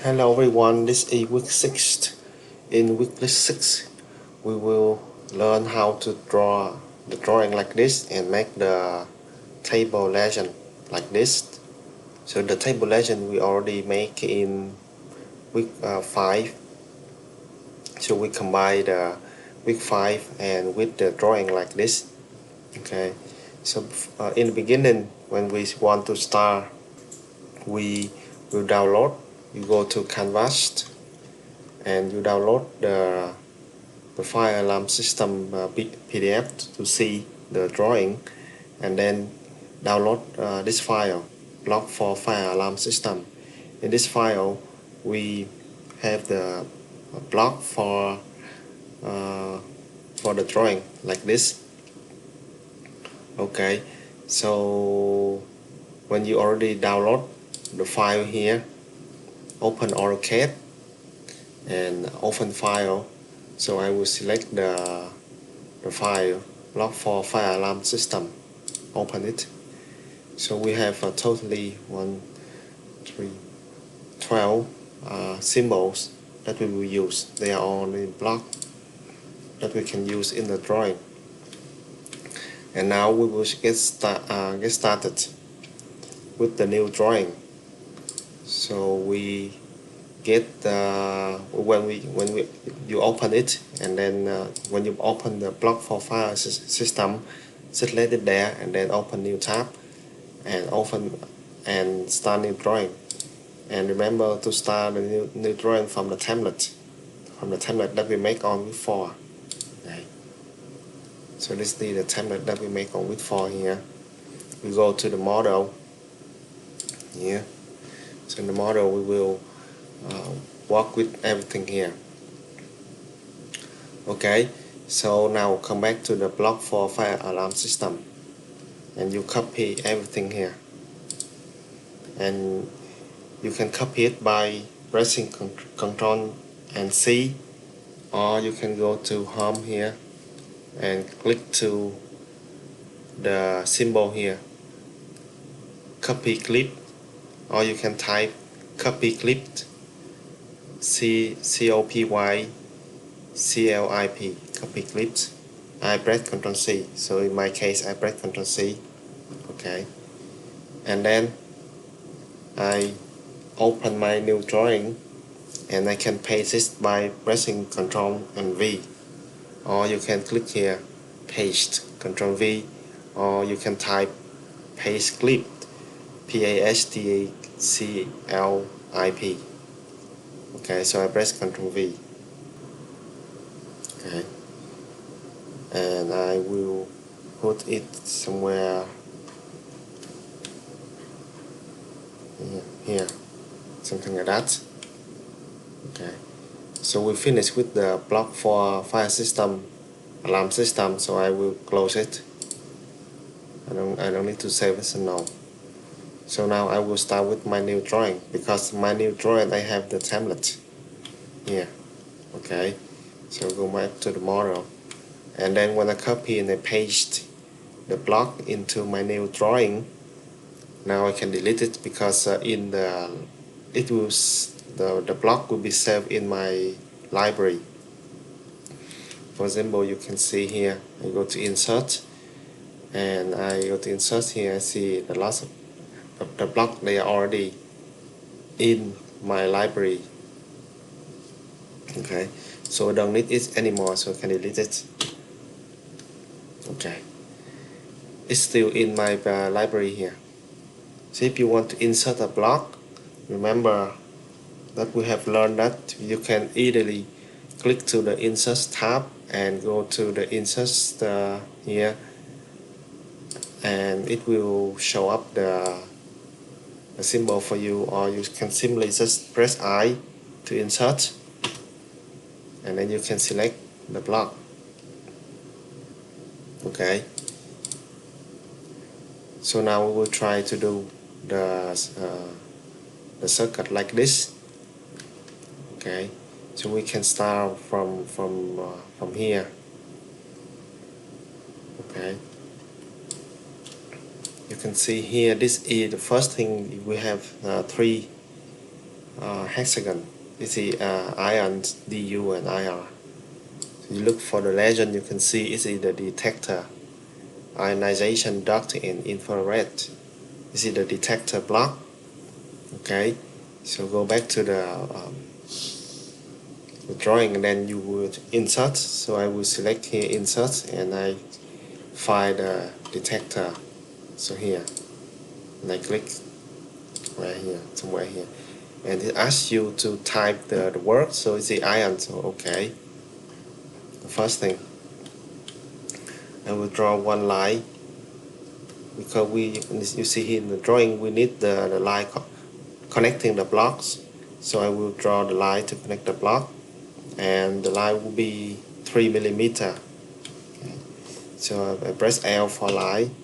Hello everyone, this is week 6. In week 6, we will learn how to draw the drawing like this and make the table legend like this. So the table legend we already make in week 5. So we combine the week 5 and with the drawing like this. Okay, so in the beginning when we want to start, we will download. You go to Canvas and you download the file alarm system PDF to see the drawing, and then download this file block for fire alarm system. In this file we have the block for the drawing like this. Okay, so when you already download the file here, open AutoCAD and open file. So I will select the file block for fire alarm system, open it. So we have totally 12 symbols that we will use. They are all in block that we can use in the drawing. And now we will get started with the new drawing. So we get when you open it, and then when you open the block for file system, select it there and then open new tab and open and start new drawing. And remember to start the new drawing from the template that we make on week 4. Okay. So this is the template that we make on week 4 here. We go to the model here. So in the model we will work with everything here. Okay, so now come back to the block for fire alarm system and you copy everything here, and you can copy it by pressing Ctrl and C, or you can go to home here and click to the symbol here, copy clip, or you can type copy clipped, COPY CLIP, copy clipped. I press Ctrl C, so in my case I press Ctrl C. Okay, and then I open my new drawing and I can paste it by pressing Ctrl and V, or you can click here paste, Ctrl V, or you can type paste clip, PASTECLIP. Okay, so I press Ctrl V. Okay, and I will put it somewhere here, something like that. Okay, so we finish with the block for fire system alarm system, so I will close it. I don't need to save it now. So now I will start with my new drawing, because my new drawing I have the template here. Okay, so go back to the model, and then when I copy and I paste the block into my new drawing, now I can delete it, because the block will be saved in my library. For example, you can see here, I go to insert, and I go to insert here, I see the lots of the block, they are already in my library. Okay, so I don't need it anymore, so I can delete it. Okay, it's still in my library here. So if you want to insert a block, remember that we have learned that you can easily click to the insert tab and go to the insert here, and it will show up the symbol for you, or you can simply just press I to insert, and then you can select the block. Okay, so now we will try to do the circuit like this. Okay, so we can start from here. Okay, you can see here, this is the first thing. We have three hexagon. You see ion, DU and IR. So you look for the legend, you can see it's the detector, ionization duct and infrared. You see the detector block. Okay, so go back to the drawing and then you would insert. So I will select here insert and I find the detector. So here, and I click right here, somewhere here, and it asks you to type the word. So it's the ion. So okay, the first thing I will draw one line because you see here in the drawing we need the line connecting the blocks. So I will draw the line to connect the block, and the line will be 3 millimeter. Okay. So I press L for line,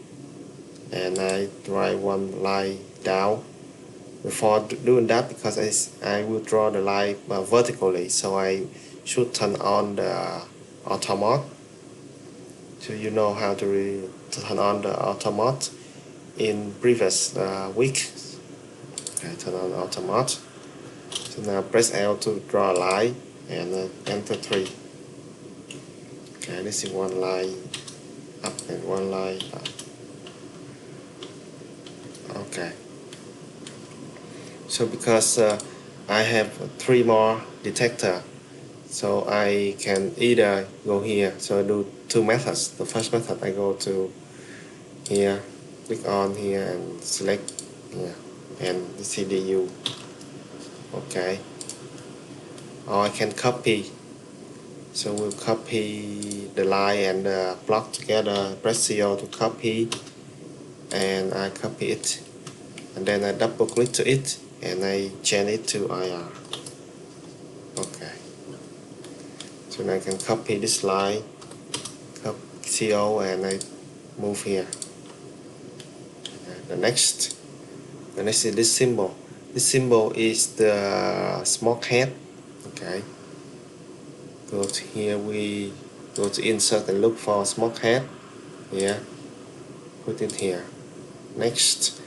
and I draw one line down. Before doing that, because I will draw the line vertically, so I should turn on the auto mode. So you know how to turn on the auto mode in previous week. Okay, turn on auto mode. So now press L to draw a line and enter 3. Okay, this is one line up and one line up. Okay. So because I have 3 more detector, so I can either go here. So I do 2 methods. The first method, I go to here, click on here and select here and the CDU. Okay. Or I can copy. So we'll copy the line and the block together. Press CO to copy, and I copy it, and then I double click to it and I change it to IR. Okay. So now I can copy this line, copy CO, and I move here. Okay. The next is this symbol. This symbol is the smoke head. Okay. Go to here, we go to insert and look for smoke head. Here, put it here. Next,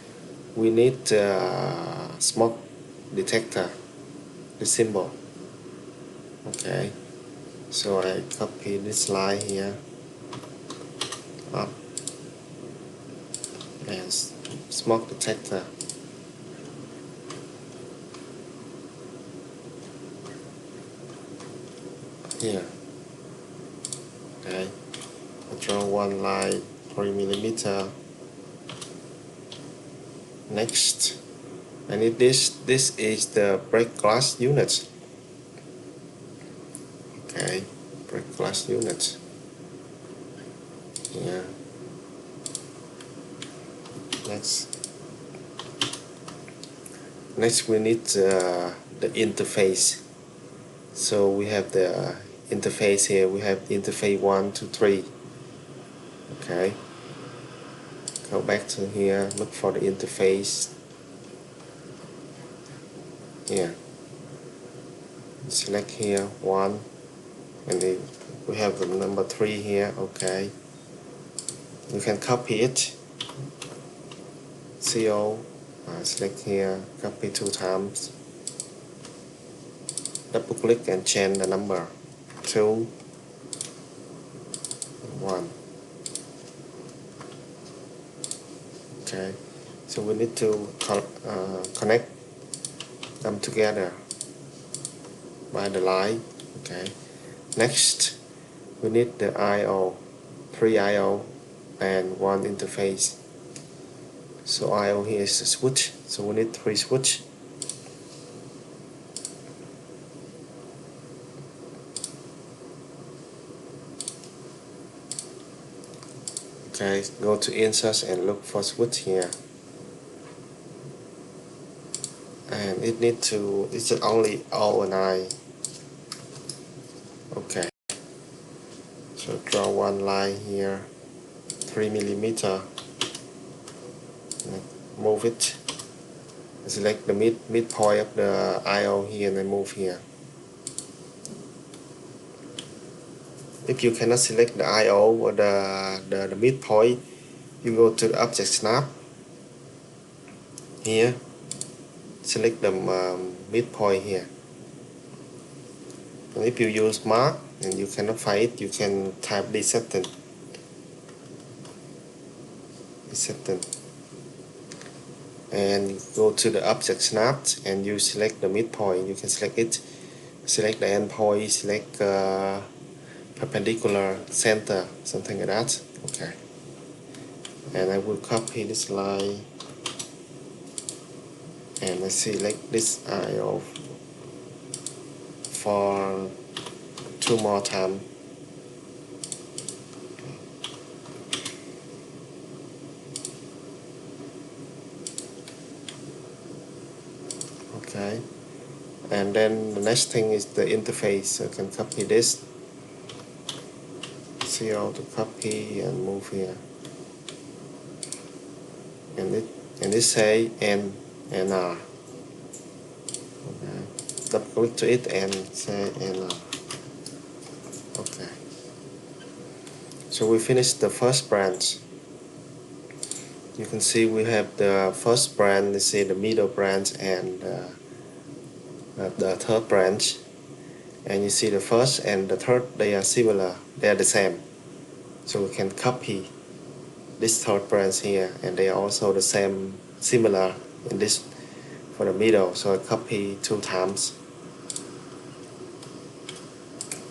we need smoke detector, the symbol. Okay, so I copy this line here up and smoke detector. Here. Okay, I draw one line 3 millimeter. Next, I need this. This is the break glass unit. Okay, break glass unit. Yeah. Next we need the interface. So we have the interface here. We have interface 1 to 3. Okay. Go back to here. Look for the interface. Here. Select here 1, and then we have the number 3 here. Okay. You can copy it. CO. Select here. Copy 2 times. Double click and change the number 2, 1. Okay, so we need to connect them together by the line. Okay, next we need the I/O, 3 I/O and 1 interface. So I/O here is a switch, so we need 3 switch. Okay, go to insert and look for switch here, and it's only O and I. Okay, so draw one line here, 3 millimeter. Move it. Select the midpoint of the I/O here and then move here. If you cannot select the I/O or the midpoint, you go to the object snap here select the midpoint here. And if you use mark and you cannot find it, you can type deception. And go to the object snap and you select the midpoint. You can select it, select the endpoint, select perpendicular center, something like that. Okay. And I will copy this line and I select this IO for 2 more times. Okay. And then the next thing is the interface. So I can copy this. CO to copy and move here. And this say N and R. Okay. Double click to it and say NR. Okay. So we finished the first branch. You can see we have the first branch, let's say the middle branch, and the third branch. And you see the first and the third, they are similar, they are the same. So we can copy this third branch here, and they are also the same, similar in this for the middle. So I copy 2 times.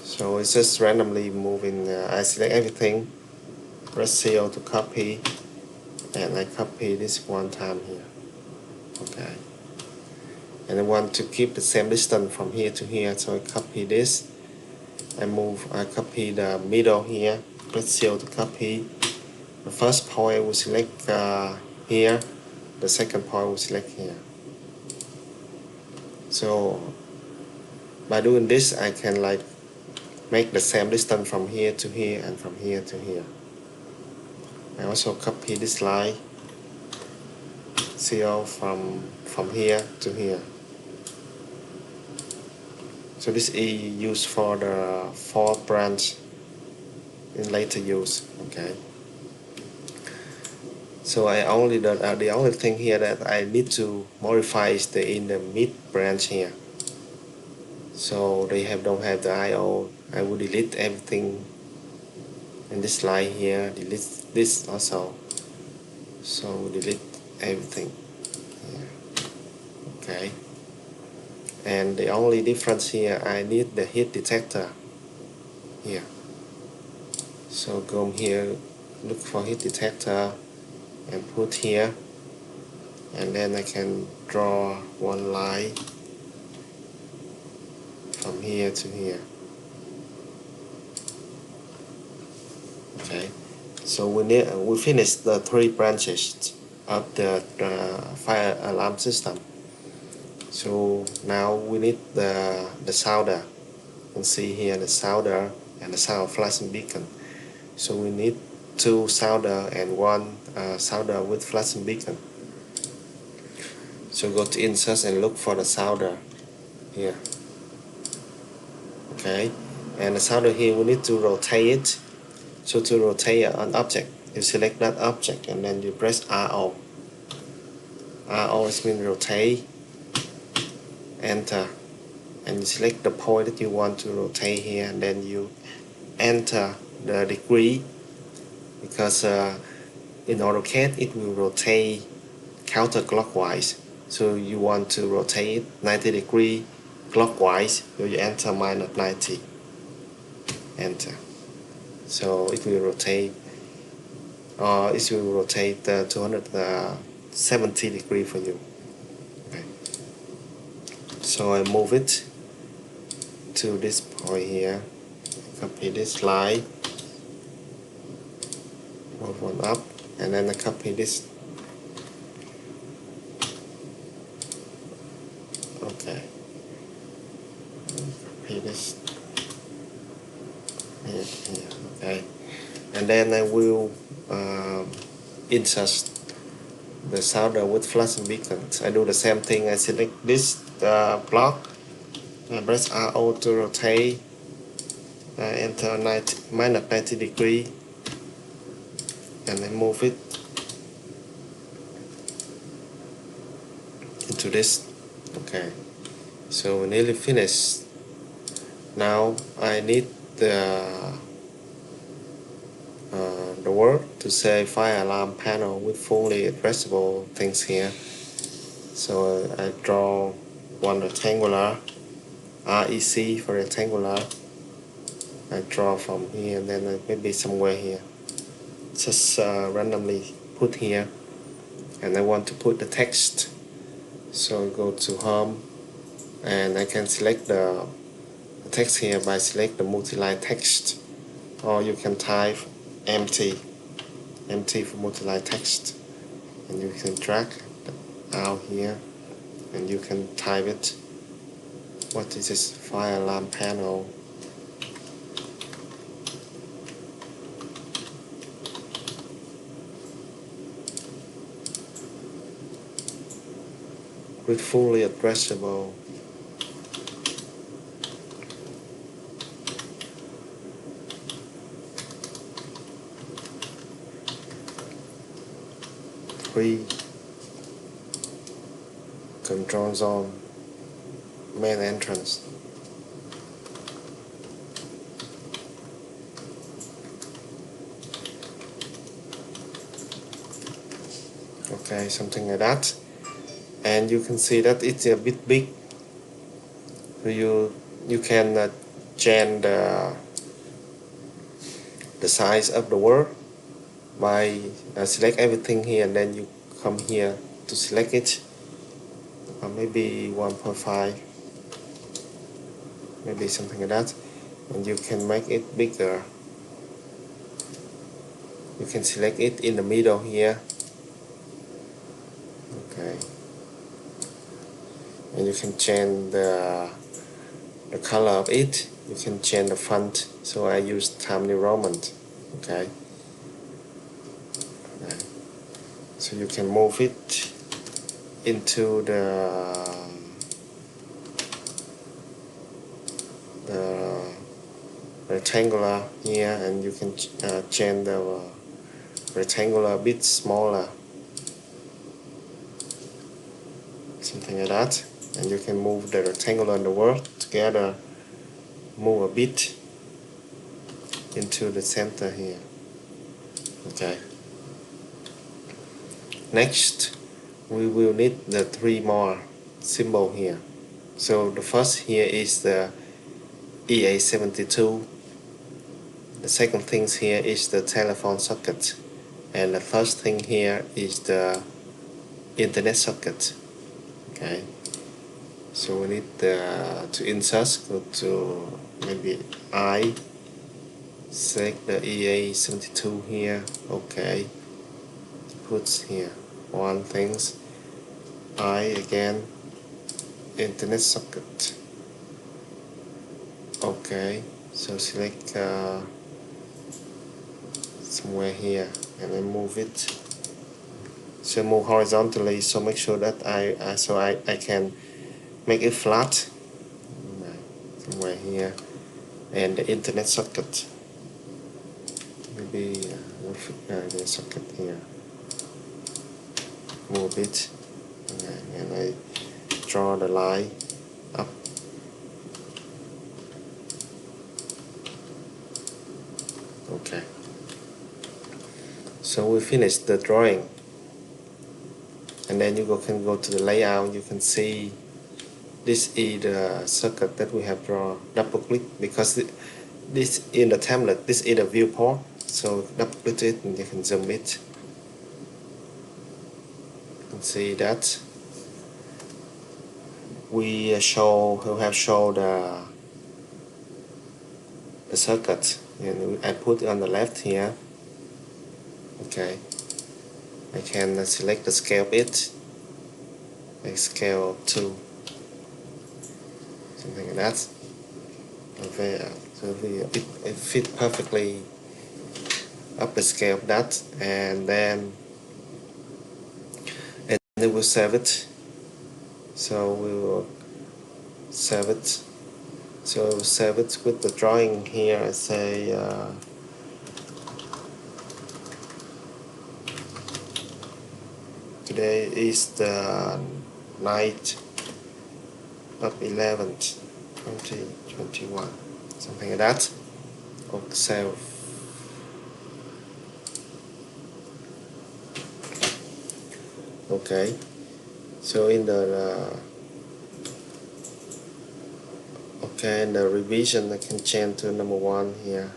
So it's just randomly moving. I select everything, press CO to copy, and I copy this 1 time here. Okay. And I want to keep the same distance from here to here, so I copy this. I copy the middle here, press CO to copy. The first point will select here, the second point will select here. So by doing this, I can like make the same distance from here to here and from here to here. I also copy this line, CO from here to here. So this is used for the 4th branch in later use. Okay. So the only thing here that I need to modify is in the mid branch here. So they don't have the IO. I will delete everything in this line here. Delete this also. So delete everything. Yeah. Okay. And the only difference here, I need the heat detector here. So go here, look for heat detector and put here, and then I can draw 1 line from here to here. Okay. So we finished the 3 branches of the fire alarm system. So now we need the solder. You can see here the solder and the sound flashing beacon. So we need 2 solder and 1 solder with flashing beacon. So go to insert and look for the solder here. Okay, and the solder here we need to rotate it. So to rotate an object, you select that object and then you press RO. RO means rotate. Enter, and you select the point that you want to rotate here, and then you enter the degree, because in AutoCAD it will rotate counterclockwise. So you want to rotate 90 degrees clockwise, so you enter -90. Enter. So it will rotate, or it will rotate 270 degrees for you. So I move it to this point here, copy this line, move 1 up, and then I copy this. Okay, copy this here. Okay, and then I will insert the solder with flashing beacons. I do the same thing. I select this block, press RO to rotate, enter -90 degrees, and then move it into this Okay, so we're nearly finished. Now I need the word to say fire alarm panel with fully addressable things here. So I draw one rectangular, REC for rectangular. I draw from here and then maybe somewhere here. Just randomly put here. And I want to put the text. So I go to home and I can select the text here by select the multi-line text, or you can type empty for multi-line text, and you can drag out here and you can type it. What is this? Fire alarm panel. With fully addressable. Free control zone, main entrance. Okay, something like that. And you can see that it's a bit big. So you can change the size of the word by select everything here, and then you come here to select it, or maybe 1.5, maybe something like that, and you can make it bigger. You can select it in the middle here. Okay, and you can change the color of it. You can change the font, so I use Times New Roman. Okay, so you can move it into the rectangular here, and you can change the rectangular a bit smaller, something like that, and you can move the rectangular and the word together, move a bit into the center here. Okay, next we will need the 3 more symbol here. So the first here is the EA72. The second thing here is the telephone socket, and the first thing here is the internet socket. Okay, so we need to insert. Go to maybe I, select the EA72 here. Okay, put here one things, I again, internet socket. Okay, so select somewhere here and then move it. So move horizontally, so make sure that I can make it flat somewhere here, and the internet socket, maybe the socket here, move it, and I draw the line up. Okay, so we finished the drawing, and then you can go to the layout. You can see this is the circuit that we have drawn. Double click, because this in the template, this is the viewport, so double click it and you can zoom it. You can see that we have showed the circuit, and I put it on the left here. Okay, I can select the scale of it, like scale 2, something like that. Okay, so it fit perfectly up the scale of that, and then it will save it. So we will save it. So save it with the drawing here. I say today is the night up 11th 2021, something like that. Save. Okay, so in the okay, in the revision I can change to number 1 here.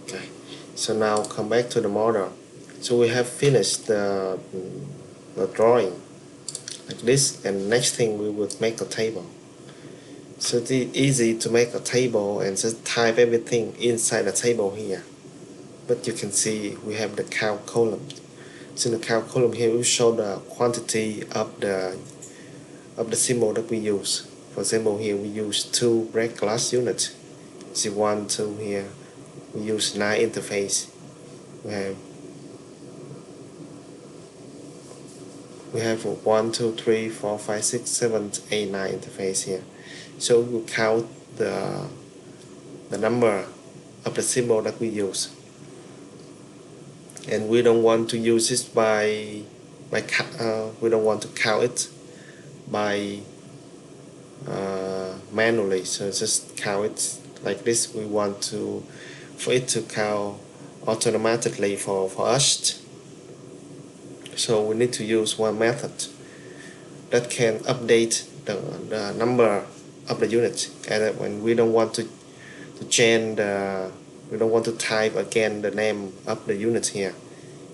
Okay, so now come back to the model. So we have finished the drawing like this, and next thing we would make a table. So it's easy to make a table and just type everything inside the table here. But you can see we have the count column. So in the count column here we show the quantity of the symbol that we use. For example, here we use 2 break glass units. See 1, 2 here. We use 9 interface. We have 1, 2, 3, 4, 5, 6, 7, 8, 9 interface here. So we count the number of the symbol that we use. And we don't want to use it we don't want to count it by manually, so just count it like this. We want for it to count automatically for us. So we need to use one method that can update the number of the units, and when we don't want to change we don't want to type again the name of the unit here.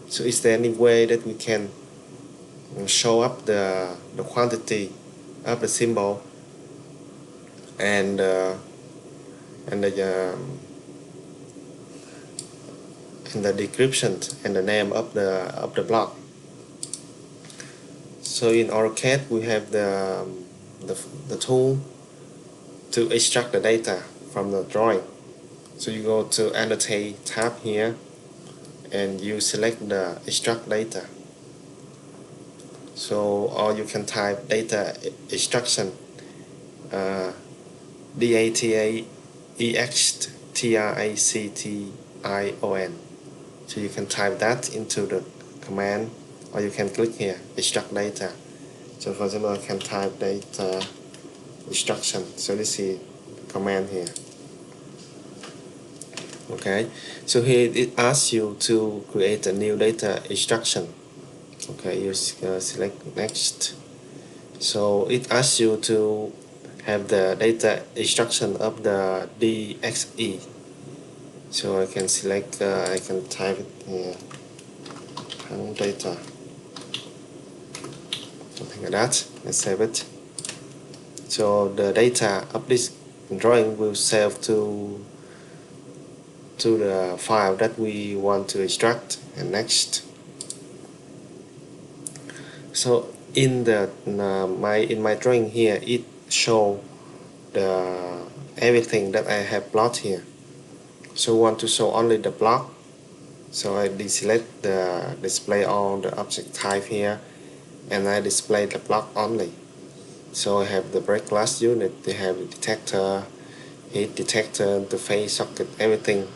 So is there any way that we can show up the quantity of the symbol and the description and the name of the block? So in AutoCAD we have the tool to extract the data from the drawing. So you go to Annotate tab here and you select the extract data. So, or you can type data extraction, DATAEXTRACTION. So you can type that into the command, or you can click here, extract data. So for example, I can type data extraction. So this is the command here. Okay, so here it asks you to create a new data extraction. Okay, you select next. So it asks you to have the data extraction of the DXE. So I can select, I can type it here, data, something like that. Let's save it. So the data of this drawing will save to the file that we want to extract. And next. So in my drawing here, it show everything that I have plotted here. So I want to show only the block. So I deselect the display all the object type here, and I display the block only. So I have the break glass unit, they have the detector, heat detector, the face socket, everything.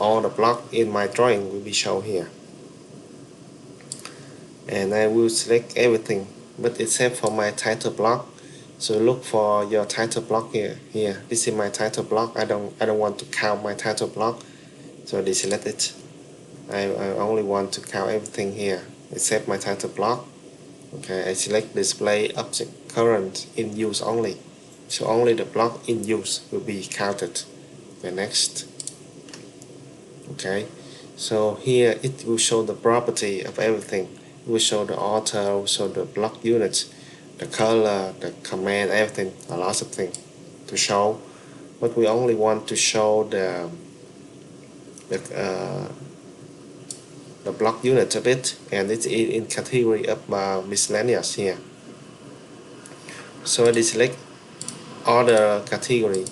All the block in my drawing will be shown here. And I will select everything, but except for my title block. So look for your title block here. This is my title block. I don't want to count my title block, so I deselect it. I only want to count everything here except my title block. Okay, I select display object current in use only. So only the block in use will be counted. Okay, next. Okay, so here it will show the property of everything. It will show the author, will show the block units, the color, the command, everything, a lot of things to show. But we only want to show the block unit of it, and it's in category of miscellaneous here. So I deselect all the category.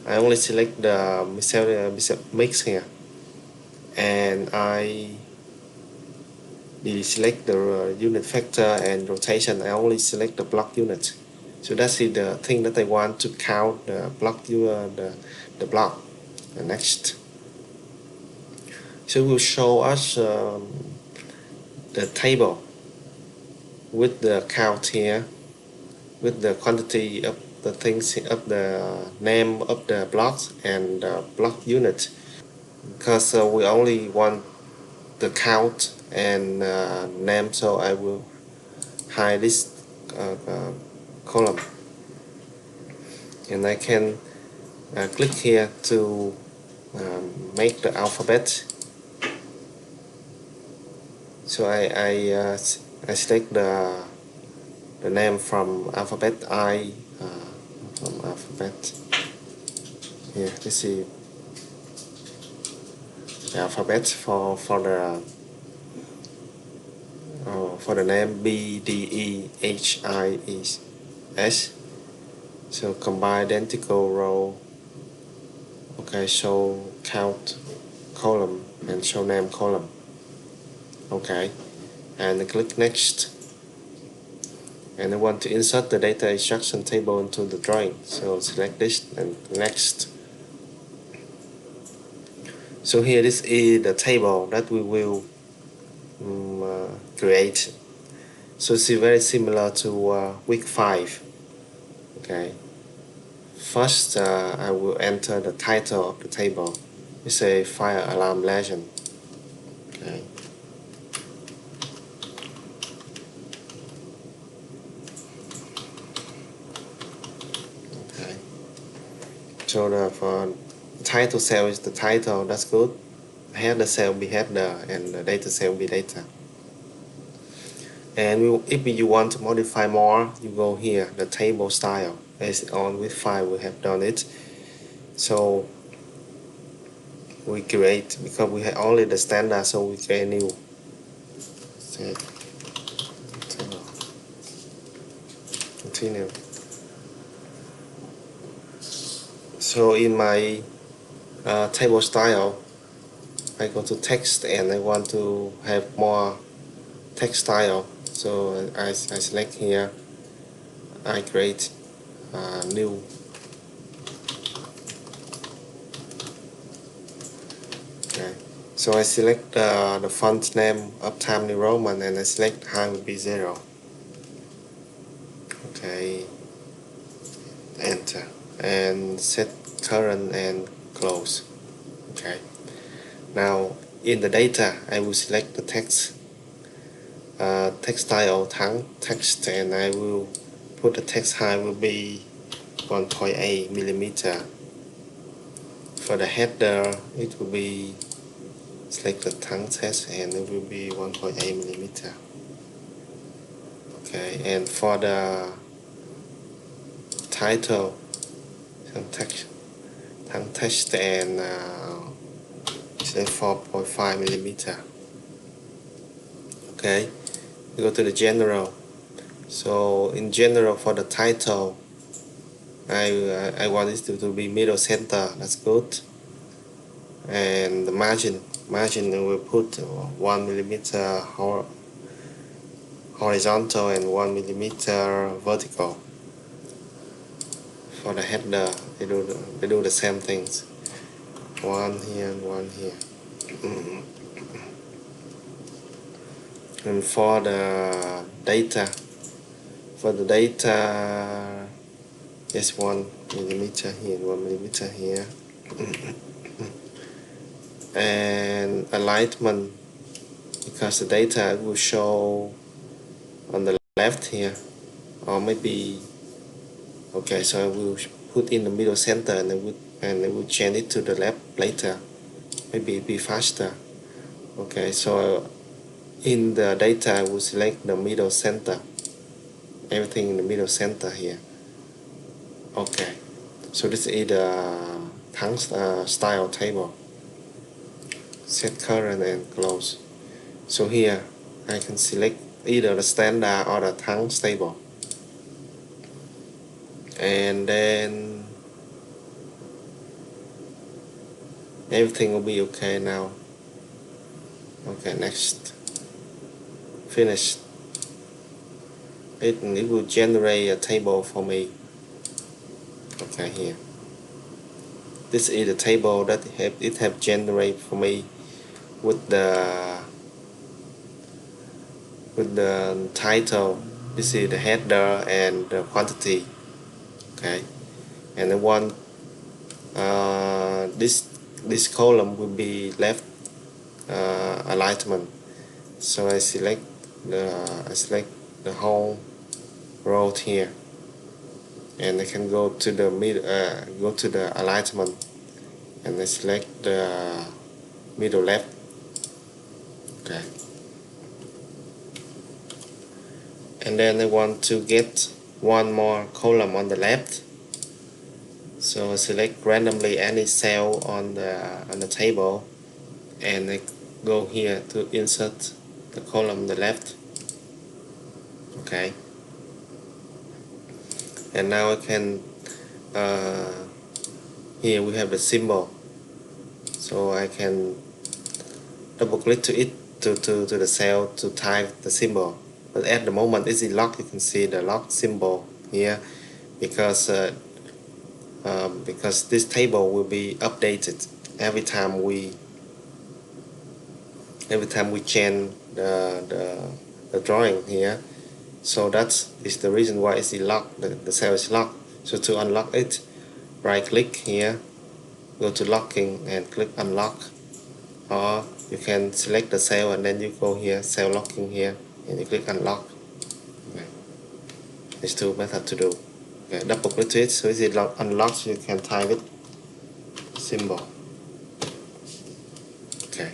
I only select the miscellaneous mix here, and I deselect the unit factor and rotation. I only select the block unit. So that's the thing that I want to count the block the block. The next. So it will show us the table. with the count here, with the quantity of the things, of the name of the blocks and the block unit, because we only want the count and name, so I will hide this column, and I can click here to make the alphabet. So I select the name from alphabet I, from alphabet here. This is the alphabet for the name B D E H I E S. So combine identical row. Okay, show count column and show name column. Okay, and click next. And I want to insert the data instruction table into the drawing, so select this and next. So here, this is the table that we will create. So it's very similar to week 5. Okay, first I will enter the title of the table. It's a fire alarm legend. Okay, okay. So for title cell is the title, that's good. Header cell be header, and the data cell be data. And if you want to modify more, you go here, the table style. As on with 5 we have done it. So we create, because we have only the standard, so we create new. Continue. So in my table style, I go to text and I want to have more text style. So I select here, I create new. Okay. So I select the font name of Times New Roman, and I select height will be 0. Okay, enter, and set current and close. Okay, now in the data I will select the text style text, and I will put the text height will be 1.8 millimeter. For the header, it will be select the tongue test, and it will be 1.8 millimeter. Okay, and for the title, tongue text, and say 4.5 millimeter. Okay, we go to the general. So in general, for the title, I want it to be middle center. That's good. And the margin we will put 1 millimeter horizontal and 1 millimeter vertical. For the header, they do the same things. One here and one here. And for the data, yes, 1 millimeter here and 1 millimeter here. And alignment, because the data will show on the left here, or maybe, okay, so I will put in the middle center, and I will change it to the left later. Maybe it be faster. Okay, so in the data I will select the middle center, everything in the middle center here. Okay, so this is the tongue style table. Set current and close. So here I can select either the standard or the tongue table, and then everything will be okay now. Okay, next, finish. It will generate a table for me. Okay, here, this is the table that it have generated for me with the with the title. You see the header and the quantity. Okay, and I want this column will be left alignment. So I select the whole row here, and I can go to the go to the alignment, and I select the middle left. Okay, and then I want to get one more column on the left. So I select randomly any cell on the table, and I go here to insert the column on the left. Okay, and now I can here we have the symbol, so I can double click to it to the cell to type the symbol. But at the moment it's locked. You can see the lock symbol here because this table will be updated every time we change the drawing here. So that is the reason why it's locked. The cell is locked. So to unlock it, right click here, go to locking and click unlock, or you can select the cell and then you go here, cell locking here, and you click unlock. Okay. There's two methods to do. Okay, double click to it, so it's unlocked, so you can type it symbol. Okay,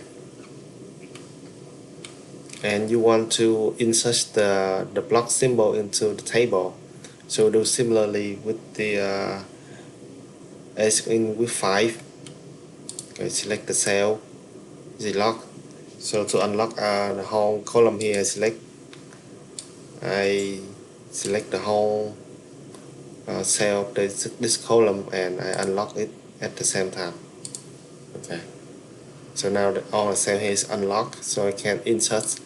and you want to insert the block symbol into the table, so do similarly with the as in with 5. Okay, select the cell, is lock. So to unlock the whole column here, I select the whole cell of this column, and I unlock it at the same time. Okay, so now all the cell here is unlocked, so I can insert.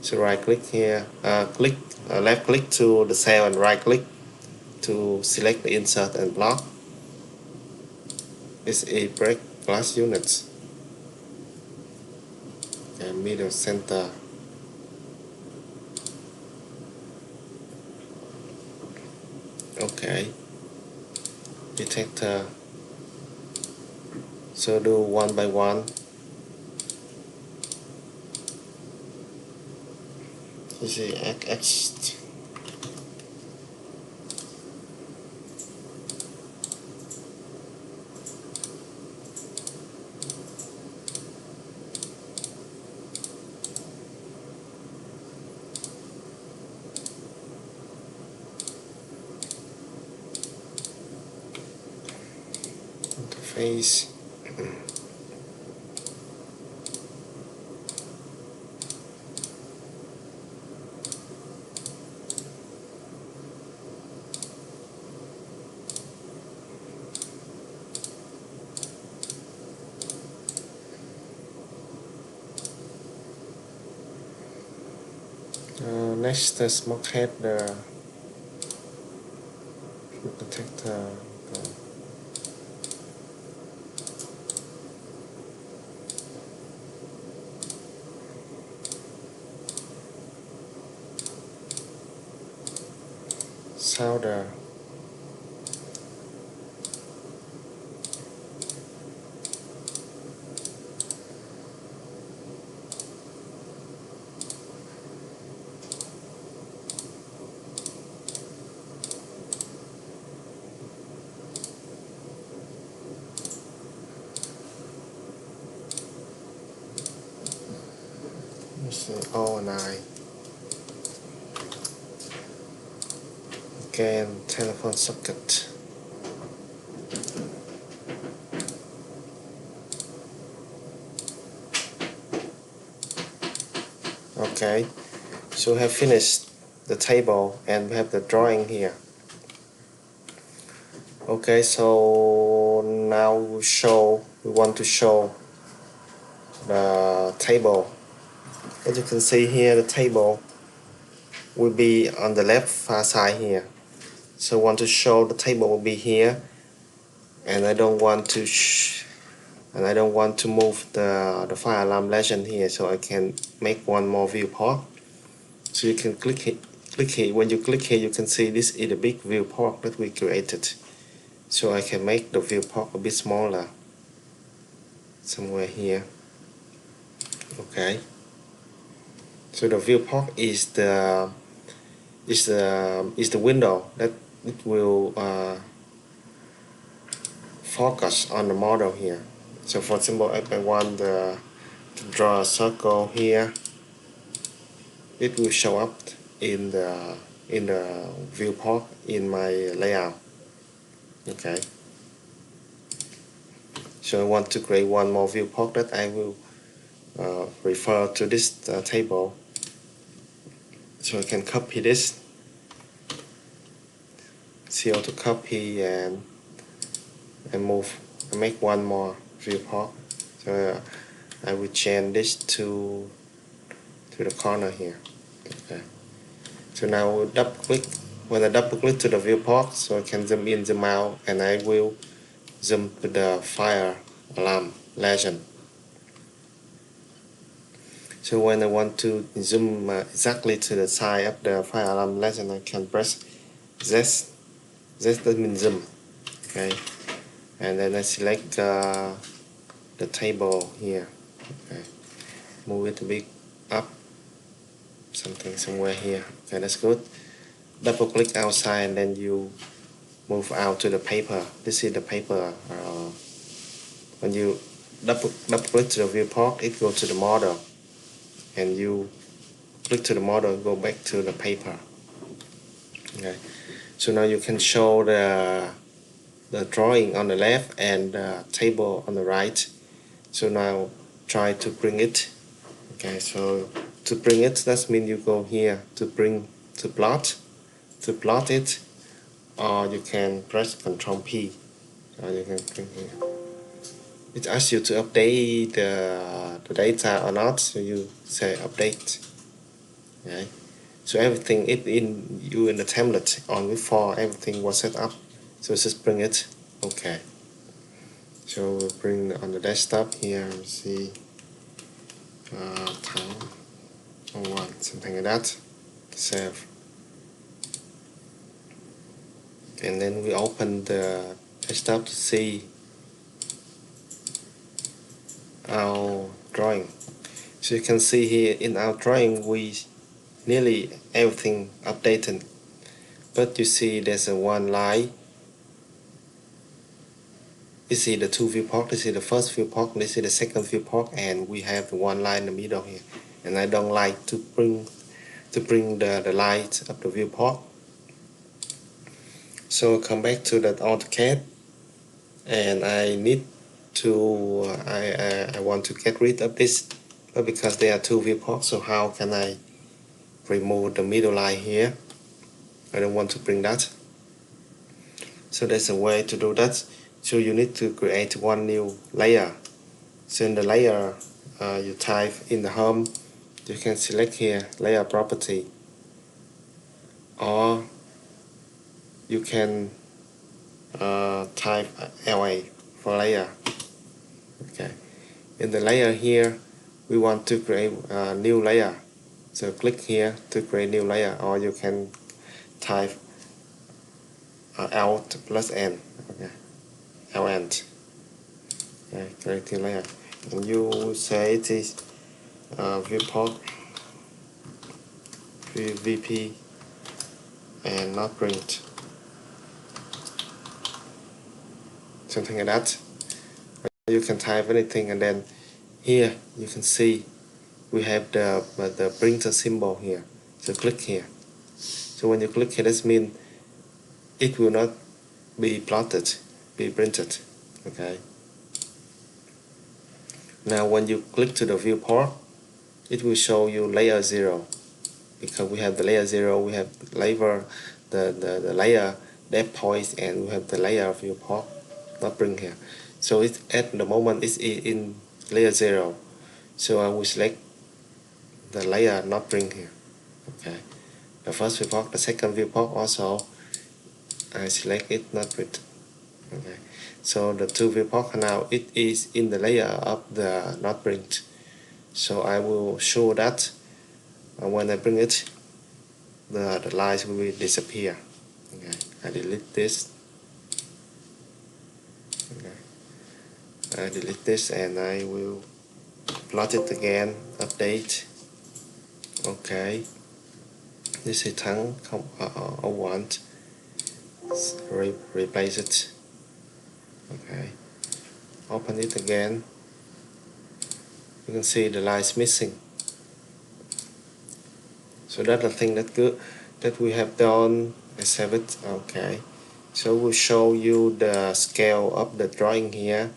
So right click here, left click to the cell and right click to select the insert and block. It's a break glass unit and middle center. Okay, detector. So do one by one. You see X. Interface. Next, the smoke head, the detector. Solder. O9. Again, telephone socket. Okay, so we have finished the table and we have the drawing here. Okay, so now we want to show the table. As you can see here, the table will be on the left far side here. So I want to show the table will be here, and I don't want to move the fire alarm legend here, so I can make one more viewport. So you can click here. When you click here, you can see this is the big viewport that we created. So I can make the viewport a bit smaller, somewhere here. Okay. So the viewport is the window that it will focus on the model here. So for example, if I want to draw a circle here, it will show up in the viewport in my layout. Okay. So I want to create one more viewport that I will refer to this table. So I can copy this, see how to copy and move and make one more viewport. So I will change this to the corner here. Okay. So now we'll double click. When I double click to the viewport, so I can zoom in, zoom out, and I will zoom to the fire alarm legend. So when I want to zoom exactly to the side of the fire alarm legend, I can press Z. Z that means zoom. Okay. And then I select the table here. Okay. Move it a bit up, something somewhere here. Okay, that's good. Double click outside and then you move out to the paper. This is the paper. When you double click to the viewport, it goes to the model, and you click to the model, go back to the paper. Okay. So now you can show the drawing on the left and the table on the right. So now try to bring it. Okay, so to bring it, that means you go here to plot it, or you can press Ctrl P. Or you can bring here. It asks you to update the data or not, so you say update. Okay. So everything is in the template on before everything was set up. So just bring it. Okay. So we'll bring on the desktop here. See town 01, something like that. Save. And then we open the desktop to see our drawing. So you can see here in our drawing we nearly everything updated, but you see there's a one line. You see the two viewport. This is the first viewport, this is the second viewport, and we have the one line in the middle here. And I don't like to bring the light of the viewport. So come back to that AutoCAD, and I need to I want to get rid of this, but because there are two viewports, so how can I remove the middle line here? I don't want to bring that. So there's a way to do that. So you need to create one new layer. So in the layer, you type in the home, you can select here layer property, or you can type LA for layer. Okay. In the layer here, we want to create a new layer. So click here to create new layer, or you can type Alt plus N. Okay. Alt. Okay, create new layer. And you say it is viewport VP and not print. Something like that. You can type anything, and then here you can see we have the printer symbol here. So click here. So when you click here, that means it will not be plotted, be printed. Okay. Now when you click to the viewport, it will show you layer 0, because we have the layer 0, we have label the layer depth point, and we have the layer viewport not bring here. So it at the moment it's in layer 0. So I will select the layer not bring here. Okay. The first viewport, the second viewport also I select it not print. Okay. So the two viewport now it is in the layer of the not print. So I will show that when I bring it. the lines will disappear. Okay, I delete this. Okay, I delete this and I will plot it again, update. Okay, this is thắng 01. Replace it. Okay, open it again. You can see the lines missing. So that's the thing that good that we have done. I save it. Okay, so we'll show you the scale of the drawing here.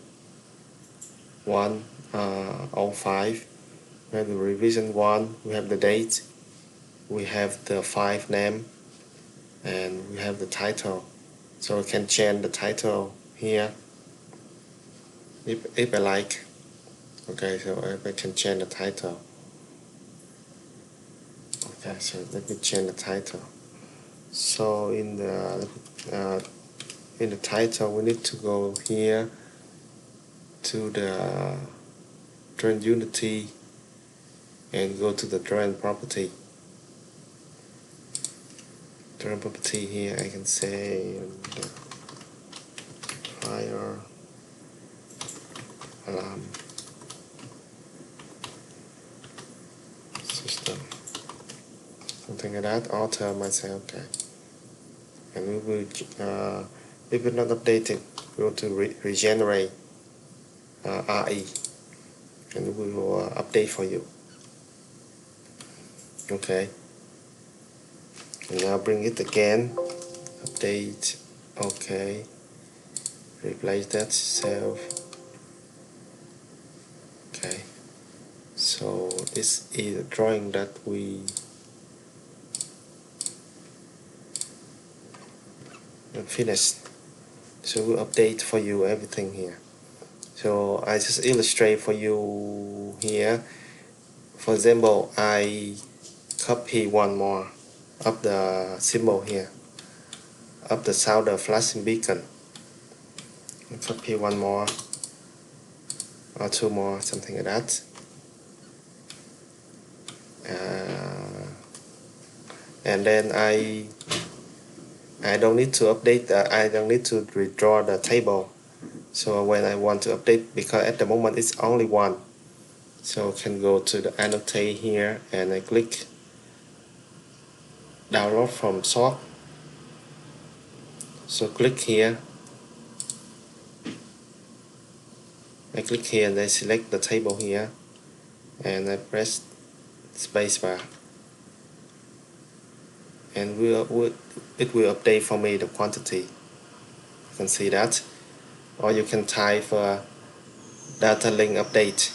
105. We have the revision 1. We have the date. We have the 5 name, and we have the title. So we can change the title here if I like. Okay, so I can change the title. Okay, so let me change the title. So in the title, we need to go here to the drawing unity and go to the drawing property. Drawing property here, I can say the fire alarm system, something like that. Author myself. Okay, and we will if it's not updated, we want to regenerate RE, and we will update for you. Okay, and now bring it again, update. Okay, replace that cell. Okay, so this is a drawing that we finished. So we'll update for you everything here. So I just illustrate for you here. For example, I copy one more of the symbol here, of the sound of flashing beacon. Copy one more or two more, something like that. And then I don't need to update. I don't need to redraw the table. So when I want to update, because at the moment it's only one, so I can go to the annotate here and I click download from source. So click here. I click here and I select the table here and I press spacebar, and it will update for me the quantity. You can see that, or you can type data link update.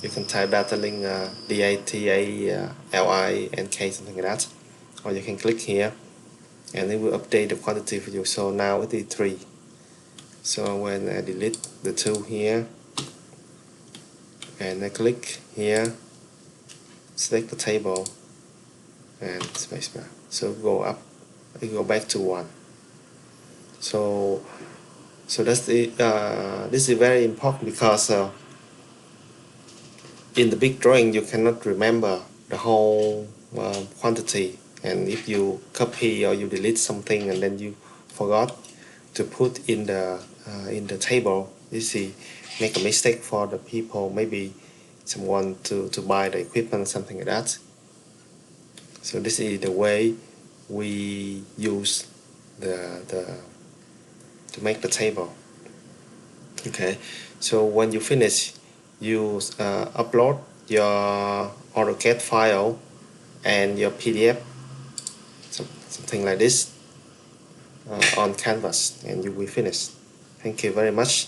You can type data link DATALINK, something like that, or you can click here and it will update the quantity for you. So now it is 3. So when I delete the 2 here and I click here, select the table and spacebar, so go up, it go back to 1. So that's the this is very important, because in the big drawing you cannot remember the whole quantity, and if you copy or you delete something and then you forgot to put in the table, you see, make a mistake for the people, maybe someone to buy the equipment, something like that. So this is the way we use to make the table. Okay, so when you finish, you upload your AutoCAD file and your PDF, something like this, on Canvas, and you will finish. Thank you very much.